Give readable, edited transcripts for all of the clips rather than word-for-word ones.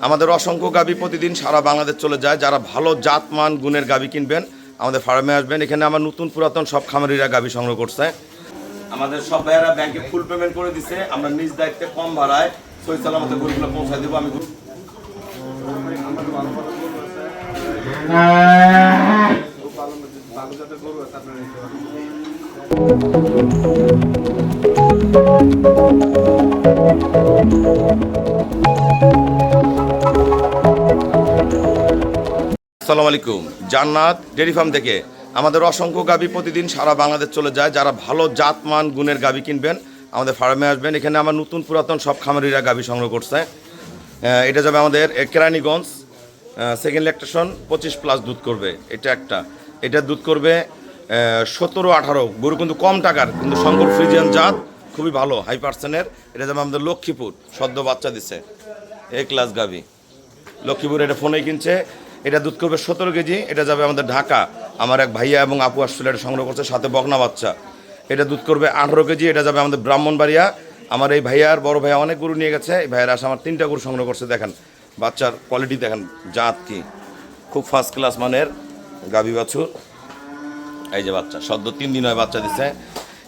আমাদের অসংখ্য গাভী প্রতিদিন সারা বাংলাদেশ চলে যায়। যারা ভালো জাতমান গুণের গাভী কিনবেন আমাদের ফার্মে আসবেন। এখানে আমার নতুন পুরাতন সব খামারিরা গাভী সংগ্রহ করছে। আমাদের সব ভাইয়েরা ব্যাংকে ফুল পেমেন্ট করে দিছে। আমরা নিজ দায়িত্বে কম ভাড়ায় সহি সালামতে গরুগুলো পৌঁছায় দেবো। আমি আসসালামু আলাইকুম, জান্নাত ডেয়ারি ফার্ম থেকে আমাদের অসংখ্য গাভী প্রতিদিন সারা বাংলাদেশ চলে যায়। যারা ভালো জাতমান গুণের গাভী কিনবেন আমাদের ফার্মে আসবেন। এখানে আমার নতুন পুরাতন সব খামারিরা গাভী সংগ্রহ করছে। এটা যাবে আমাদের কেরানীগঞ্জ সেকেন্ড ল্যাকটেশন 25+ দুধ করবে। এটা দুধ করবে 17-18। গরু কিন্তু কম টাকার, কিন্তু শঙ্কর ফ্রিজিয়ান জাত, খুবই ভালো হাই পার্সেন্টের। এটা যাবে আমাদের লক্ষ্মীপুর, সদ্য বাচ্চা দিছে ক্লাস গাভী। লক্ষ্মীপুর এটা ফোনেই কিনছে। এটা দুধ করবে 17 কেজি। এটা যাবে আমাদের ঢাকা। আমার এক ভাইয়া এবং আপু আসলে এটা সংগ্রহ করছে, সাথে বকনা বাচ্চা। এটা দুধ করবে 18 কেজি। এটা যাবে আমাদের ব্রাহ্মণবাড়িয়া। আমার এই ভাইয়ার বড় ভাইয়া অনেক গরু নিয়ে গেছে। এই ভাইয়ার আসে আমার 3টা গরু সংগ্রহ করছে। দেখেন বাচ্চার কোয়ালিটি, দেখেন জাত কি, খুব ফার্স্ট ক্লাস মানের গাভী বাছুর। এই যে বাচ্চা সদ্য 3 দিন হয় বাচ্চা দিচ্ছে।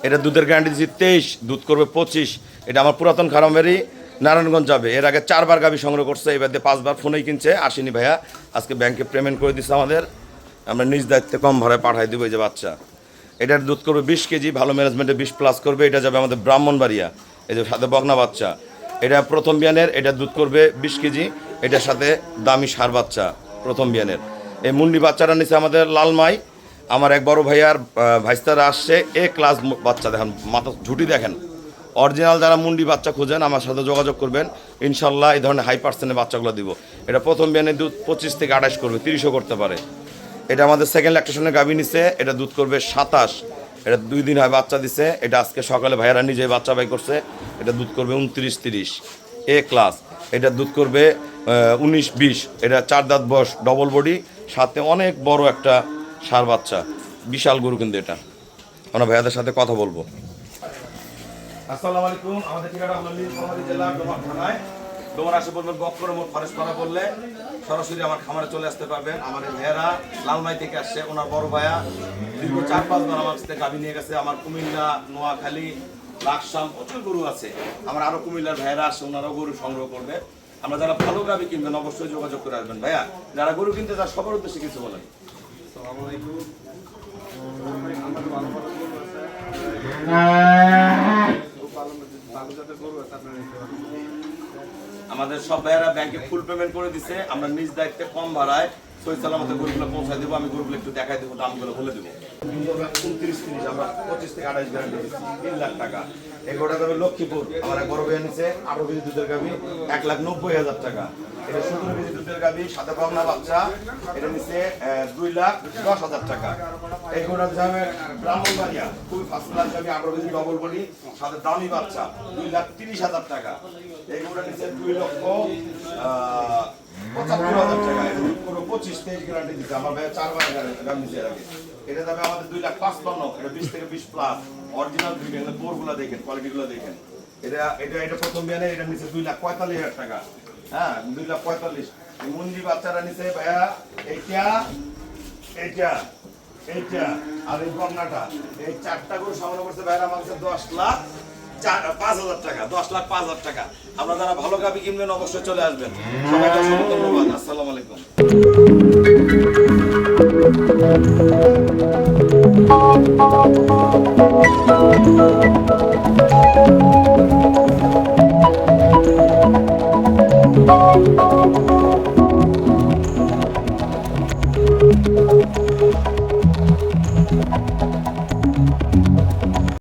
এটা দুধের গ্যারান্টি দিচ্ছি 23, দুধ করবে 25। এটা আমার পুরাতন খারামবাড়ি নারায়ণগঞ্জ যাবে। এর আগে 4বার গাভী সংগ্রহ করছে, এবার দিয়ে 5বার ফোনেই কিনছে। আসেনি ভাইয়া, আজকে ব্যাংকে পেমেন্ট করে দিচ্ছে আমাদের। আমরা নিজ দায়িত্বে কম ভাড়ায় পাঠাই দেবো। এই যে বাচ্চা, এটার দুধ করবে 20 কেজি, ভালো ম্যানেজমেন্টে 20+ করবে। এটা যাবে আমাদের ব্রাহ্মণবাড়িয়া। এই যে সাথে বকনা বাচ্চা, এটা প্রথম বিয়ানের। এটা দুধ করবে 20 কেজি। এটার সাথে দামি সার বাচ্চা প্রথম বিয়ানের। এই মুন্ডি বাচ্চাটা নিচে আমাদের লালমাই। আমার এক বড় ভাইয়ার ভাইস্তারা আসছে ক্লাস বাচ্চা। দেখেন মাথা ঝুটি, দেখেন অরিজিনাল। যারা মুন্ডি বাচ্চা খুঁজেন আমার সাথে যোগাযোগ করবেন, ইনশাল্লাহ এই ধরনের হাই পার্সেন্টের বাচ্চাগুলো দিব। এটা প্রথম বিয়ানের দুধ 25 থেকে 28 করবে, 30ও করতে পারে। এটা আমাদের সেকেন্ড ল্যাকটেশনের গাভী নিছে। এটা দুধ করবে 27। এটা 2 দিন হয় বাচ্চা দিছে। এটা আজকে সকালে ভাইয়ারা নিজে বাচ্চা বাই করছে। এটা দুধ করবে 29-30 ক্লাস। এটা দুধ করবে 19-20। এটা 4 দাঁত বয়স, ডবল বডি, সাথে অনেক বড় একটা ষাঁড় বাচ্চা, বিশাল গরু। কিন্তু এটা আমরা ভাইয়াদের সাথে কথা বলবো। আসসালামু আলাইকুম। আমাদের ঠিকানা হলো নীলফামারী জেলা ডোমার থানায়। ডোমার আসে বলবেন বক্কর মোড় ফরেস্টপাড়া বললে সরাসরি আমার খামারে চলে আসতে পারবেন। আমার এই ভাইয়ারা লালমাই থেকে আসছে। ওনার বড় ভাইয়া দীর্ঘ 4-5 বার আমার সাথে গাভী নিয়ে গেছে। আমার কুমিল্লা, নোয়াখালী, লাকসাম প্রচুর গরু আছে। আমার আরো কুমিল্লার ভাইয়ারা আসছে, ওনারাও গরু সংগ্রহ করবে। আমরা যারা ভালো গাভী কিনবেন অবশ্যই যোগাযোগ করে আসবেন। ভাইয়া যারা গরু কিনতে চান সবার উদ্দেশ্যে কিছু বলেন। আসসালামু আলাইকুম। আমাদের সব ভাইয়ারা ব্যাংকে ফুল পেমেন্ট করে দিছে। আমরা নিজ দায়িত্বে কম ভাড়ায় সহি সালামতে গরুগুলো পৌঁছায় দেবো। আমি গরুগুলো একটু দেখাই দেবো, দামগুলো বলে দেবো। 29-30, আমরা 25 থেকে 28 গ্যারান্টি দিচ্ছি, 3 লাখ টাকা। এই গরুটা যাবে লক্ষ্মীপুর। আমার এক বড় ভাইয়া নিচ্ছে 18 কেজি দুধের গাভী, 1,90,000 টাকা। এটা 17 কেজি দুধের গাভী, সাথে বকনা বাচ্চা। এটা নিচ্ছে 2,10,000 টাকা। এই গরুটা যাবে ব্রাহ্মণবাড়িয়া, খুবই ফার্স্ট ক্লাস গাভী, 18 কেজি ডবল বডি, সাথে দামি বাচ্চা, 2,30,000 টাকা। এই গরুটা নিচ্ছে 2,75,000 টাকা। এটা দুধ করবে 25-23 গ্যারান্টি দিচ্ছে। আমার ভাইয়া 4বার গাভী নিচ্ছে এর আগে। এটা যাবে আমাদের 2,55,000। এটা 20 থেকে 20+, অরিজিনাল দুই। এখানে বোরগুলো দেখেন, কোয়ালিটিগুলো দেখেন। এটা প্রথম বিয়ানে। এটা নিচ্ছে 2,45,000 টাকা। হ্যাঁ, 2,45,000। এই মুন্ডি বাচ্চারা নিচ্ছে ভাইয়া এইটা আর এই বকনাটা। এই 4টা গরু সংগ্রহ করছে ভাইয়া আমার কাছে 10,05,000 টাকা। 10,05,000 টাকা। আমরা যারা ভালো গাভী কিনবেন অবশ্যই চলে আসবেন। সবাইকে অসংখ্য ধন্যবাদ। আসসালামু আলাইকুম।